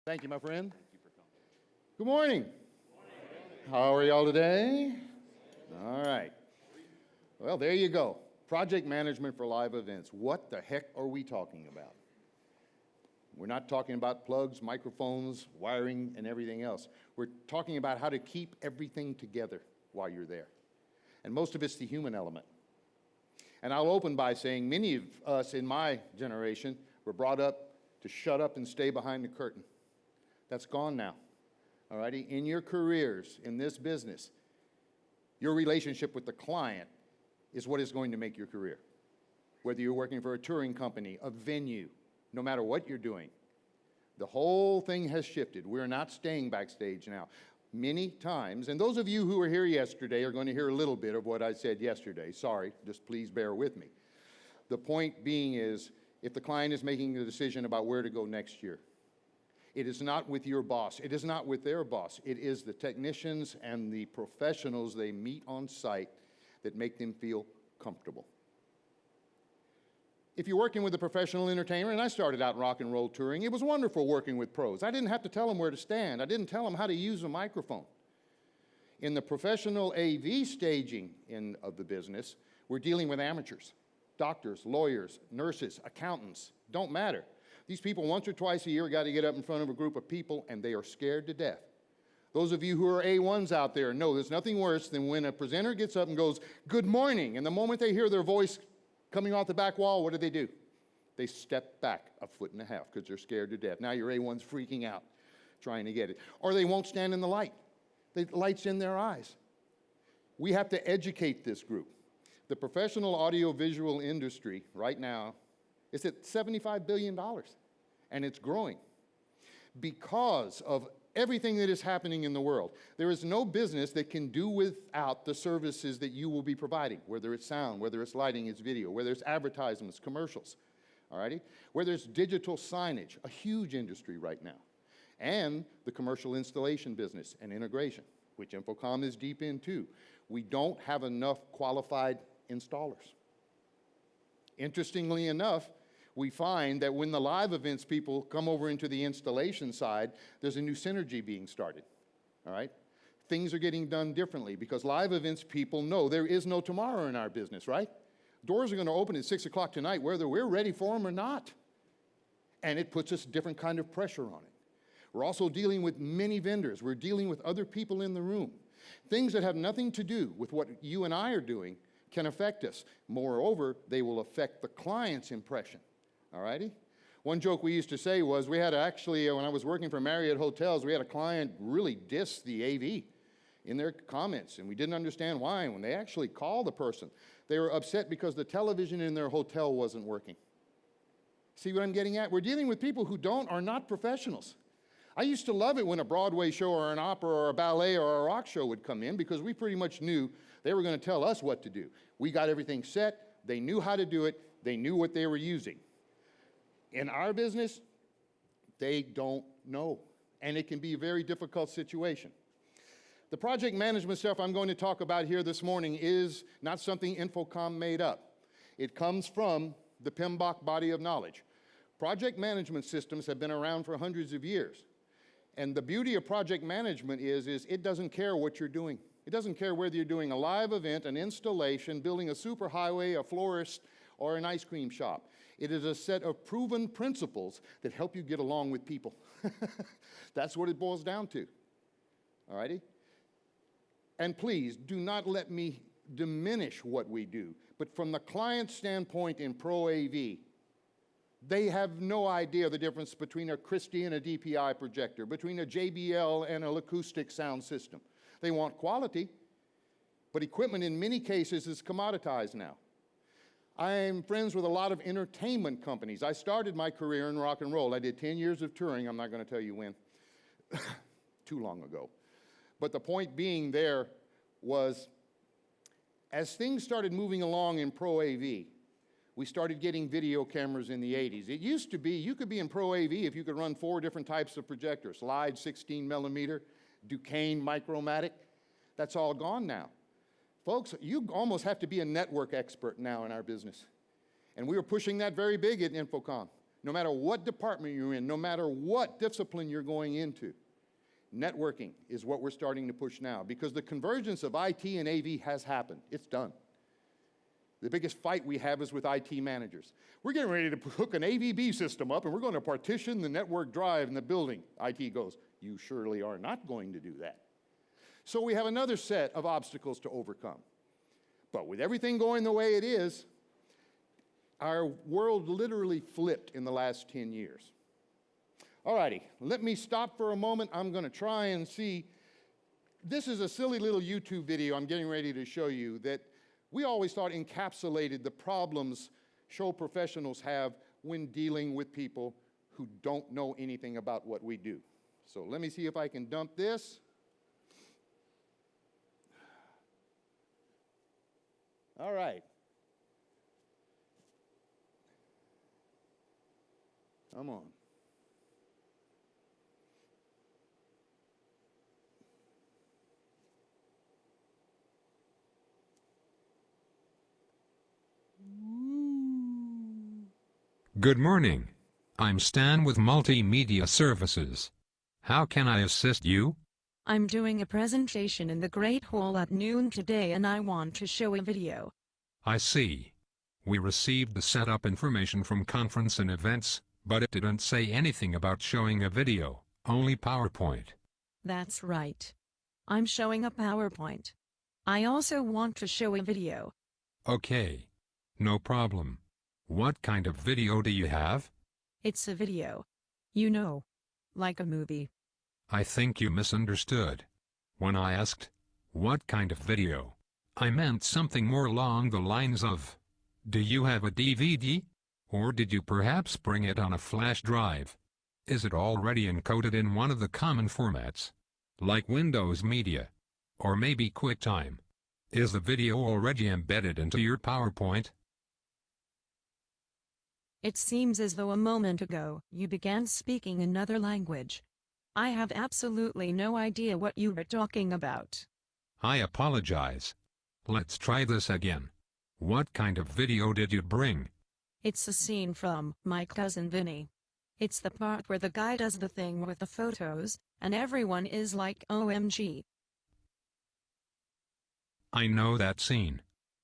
Thank you, my friend. Good morning. How are y'all today? All right. Well, there you go. Project management for live events. What the heck are we talking about? We're not talking about plugs, microphones, wiring, and everything else. We're talking about how to keep everything together while you're there. And most of it's the human element. And I'll open by saying many of us in my generation were brought up to shut up and stay behind the curtain. That's gone now, all righty? In your careers, in this business, your relationship with the client is what is going to make your career. Whether you're working for a touring company, a venue, no matter what you're doing, the whole thing has shifted. We're not staying backstage now. Many times, and those of you who were here yesterday are going to hear a little bit of what I said yesterday. Sorry, just please bear with me. The point being is, if the client is making a decision about where to go next year, it is not with your boss. It is not with their boss. It is the technicians and the professionals they meet on site that make them feel comfortable. If you're working with a professional entertainer, and I started out in rock and roll touring, it was wonderful working with pros. I didn't have to tell them where to stand. I didn't tell them how to use a microphone. In the professional AV staging of the business, we're dealing with amateurs, doctors, lawyers, nurses, accountants, don't matter. These people once or twice a year got to get up in front of a group of people, and they are scared to death. Those of you who are A1s out there know there's nothing worse than when a presenter gets up and goes, "Good morning," and the moment they hear their voice coming off the back wall, what do? They step back a foot and a half because they're scared to death. Now your A1's freaking out trying to get it. Or they won't stand in the light. The light's in their eyes. We have to educate this group. The professional audiovisual industry right now is at $75 billion, and it's growing because of everything that is happening in the world. There is no business that can do without the services that you will be providing, whether it's sound, whether it's lighting, it's video, whether it's advertisements, commercials, all righty? Whether it's digital signage, a huge industry right now, and the commercial installation business and integration, which Infocom is deep into. We don't have enough qualified installers. Interestingly enough, we find that when the live events people come over into the installation side, there's a new synergy being started, all right? Things are getting done differently because live events people know there is no tomorrow in our business, right? Doors are going to open at 6 o'clock tonight, whether we're ready for them or not. And it puts us different kind of pressure on it. We're also dealing with many vendors. We're dealing with other people in the room. Things that have nothing to do with what you and I are doing can affect us. Moreover, they will affect the client's impression. All righty? One joke we used to say was we had actually, when I was working for Marriott Hotels, we had a client really diss the AV in their comments, and we didn't understand why. And when they actually called the person, they were upset because the television in their hotel wasn't working. See what I'm getting at? We're dealing with people who are not professionals. I used to love it when a Broadway show or an opera or a ballet or a rock show would come in because we pretty much knew they were going to tell us what to do. We got everything set. They knew how to do it. They knew what they were using. In our business, they don't know, and it can be a very difficult situation. The project management stuff I'm going to talk about here this morning is not something Infocom made up. It comes from the PMBOK body of knowledge. Project management systems have been around for hundreds of years, and the beauty of project management is it doesn't care what you're doing. It doesn't care whether you're doing a live event, an installation, building a superhighway, a florist, or an ice cream shop. It is a set of proven principles that help you get along with people. That's what it boils down to, all righty? And please, do not let me diminish what we do, but from the client standpoint in Pro AV, they have no idea the difference between a Christie and a DPI projector, between a JBL and an acoustic sound system. They want quality, but equipment in many cases is commoditized now. I'm friends with a lot of entertainment companies. I started my career in rock and roll. I did 10 years of touring. I'm not going to tell you when. Too long ago. But the point being there was, as things started moving along in Pro AV, we started getting video cameras in the 80s. It used to be, you could be in Pro AV if you could run 4 different types of projectors. Slide, 16 millimeter, Duquesne, Micromatic. That's all gone now. Folks, you almost have to be a network expert now in our business. And we were pushing that very big at Infocom. no matter what department you're in, no matter what discipline you're going into. Networking is what we're starting to push now because the convergence of IT and AV has happened. It's done. The biggest fight we have is with IT managers. We're getting ready to hook an AVB system up and we're going to partition the network drive in the building. IT goes, you surely are not going to do that. So we have another set of obstacles to overcome. But with everything going the way it is, our world literally flipped in the last 10 years. All righty, let me stop for a moment. I'm going to try and see. This is a silly little YouTube video I'm getting ready to show you that we always thought encapsulated the problems show professionals have when dealing with people who don't know anything about what we do. So let me see if I can dump this. All right. Come on. Good morning. I'm Stan with Multimedia Services. How can I assist you? I'm doing a presentation in the Great Hall at noon today and I want to show a video. I see. We received the setup information from Conference and Events, but it didn't say anything about showing a video, only PowerPoint. That's right. I'm showing a PowerPoint. I also want to show a video. Okay. No problem. What kind of video do you have? It's a video. You know, like a movie. I think you misunderstood. When I asked, what kind of video, I meant something more along the lines of, do you have a DVD? Or did you perhaps bring it on a flash drive? Is it already encoded in one of the common formats, like Windows Media? Or maybe QuickTime? Is the video already embedded into your PowerPoint? It seems as though a moment ago you began speaking another language. I have absolutely no idea what you were talking about. I apologize. Let's try this again. What kind of video did you bring? It's a scene from My Cousin Vinny. It's the part where the guy does the thing with the photos, and everyone is like, OMG. I know that scene.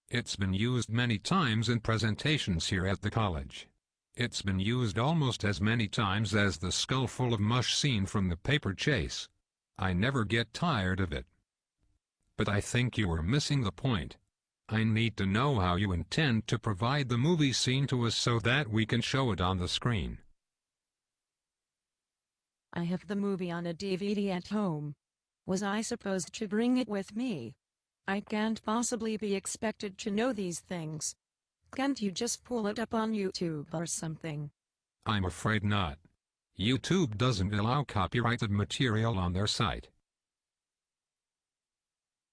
It's been used many times in presentations here at the college. It's been used almost as many times as the skull full of mush scene from The Paper Chase. I never get tired of it. But I think you are missing the point. I need to know how you intend to provide the movie scene to us so that we can show it on the screen. I have the movie on a DVD at home. Was I supposed to bring it with me? I can't possibly be expected to know these things. Can't you just pull it up on YouTube or something? I'm afraid not. YouTube doesn't allow copyrighted material on their site.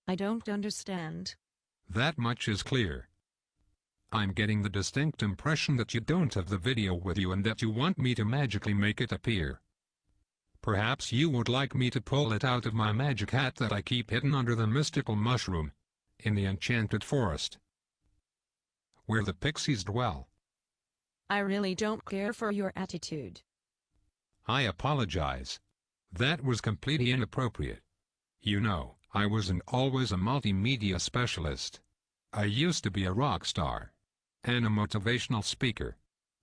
I don't understand. That much is clear. I'm getting the distinct impression that you don't have the video with you and that you want me to magically make it appear. Perhaps you would like me to pull it out of my magic hat that I keep hidden under the mystical mushroom in the enchanted forest, where the pixies dwell. I really don't care for your attitude. I apologize. That was completely inappropriate. You know, I wasn't always a multimedia specialist. I used to be a rock star and a motivational speaker.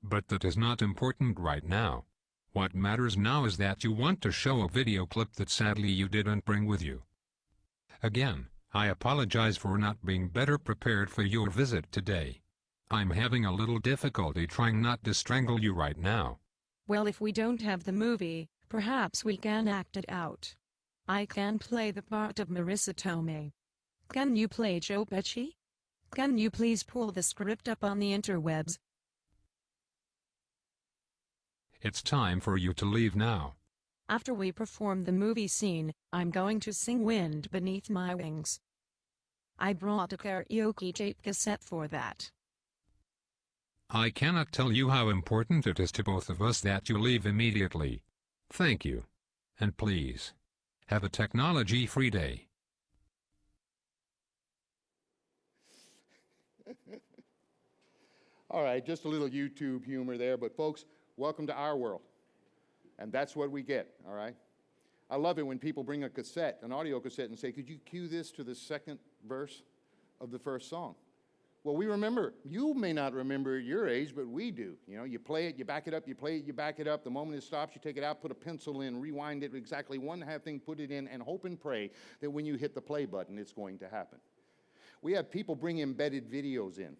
But that is not important right now. What matters now is that you want to show a video clip that sadly you didn't bring with you. Again, I apologize for not being better prepared for your visit today. I'm having a little difficulty trying not to strangle you right now. Well, if we don't have the movie, perhaps we can act it out. I can play the part of Marissa Tomei. Can you play Joe Pesci? Can you please pull the script up on the interwebs? It's time for you to leave now. After we perform the movie scene, I'm going to sing Wind Beneath My Wings. I brought a karaoke tape cassette for that. I cannot tell you how important it is to both of us that you leave immediately. Thank you. And please, have a technology-free day. All right, just a little YouTube humor there, but folks, Welcome to our world. And that's what we get, all right? I love it when people bring a cassette, an audio cassette, and say, could you cue this to the second verse of the first song? Well, we remember. You may not remember at your age, but we do. You know, you play it, you back it up, you play it, you back it up. The moment it stops, you take it out, put a pencil in, rewind it exactly one half thing, put it in, and hope and pray that when you hit the play button, it's going to happen. We have people bring embedded videos in.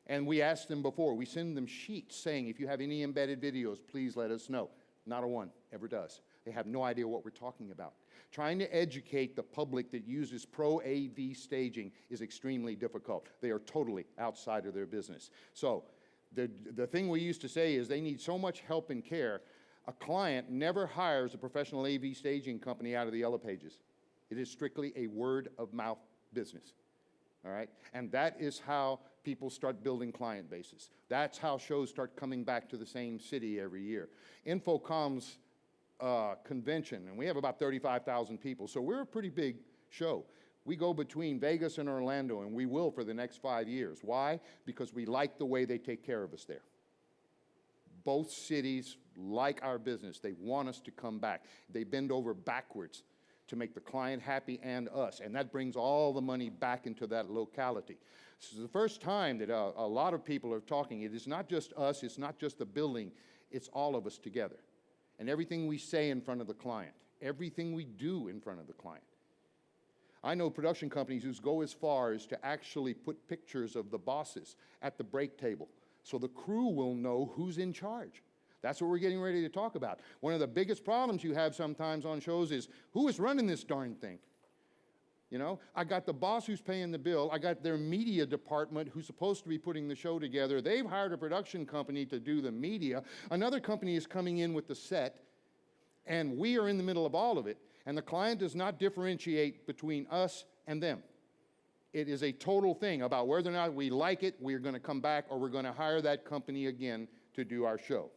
And we ask them before, we send them sheets saying, if you have any embedded videos, please let us know. Not a one ever does. They have no idea what we're talking about. Trying to educate the public that uses Pro AV staging is extremely difficult. They are totally outside of their business. So the thing we used to say is they need so much help and care. A client never hires a professional AV staging company out of the Yellow Pages. It is strictly a word-of-mouth business. All right? And that is how people start building client bases. That's how shows start coming back to the same city every year. Infocom's convention, and we have about 35,000 people, so we're a pretty big show. We go between Vegas and Orlando, and we will for the next 5 years. Why? Because we like the way they take care of us there. Both cities like our business. They want us to come back. They bend over backwards to make the client happy and us, and that brings all the money back into that locality. This is the first time that a lot of people are talking. It is not just us, it's not just the building, it's all of us together. And everything we say in front of the client, everything we do in front of the client. I know production companies who go as far as to actually put pictures of the bosses at the break table so the crew will know who's in charge. That's what we're getting ready to talk about. One of the biggest problems you have sometimes on shows is, who is running this darn thing? You know, I got the boss who's paying the bill. I got their media department who's supposed to be putting the show together. They've hired a production company to do the media. Another company is coming in with the set, and we are in the middle of all of it. And the client does not differentiate between us and them. It is a total thing about whether or not we like it, we're going to come back, or we're going to hire that company again to do our show.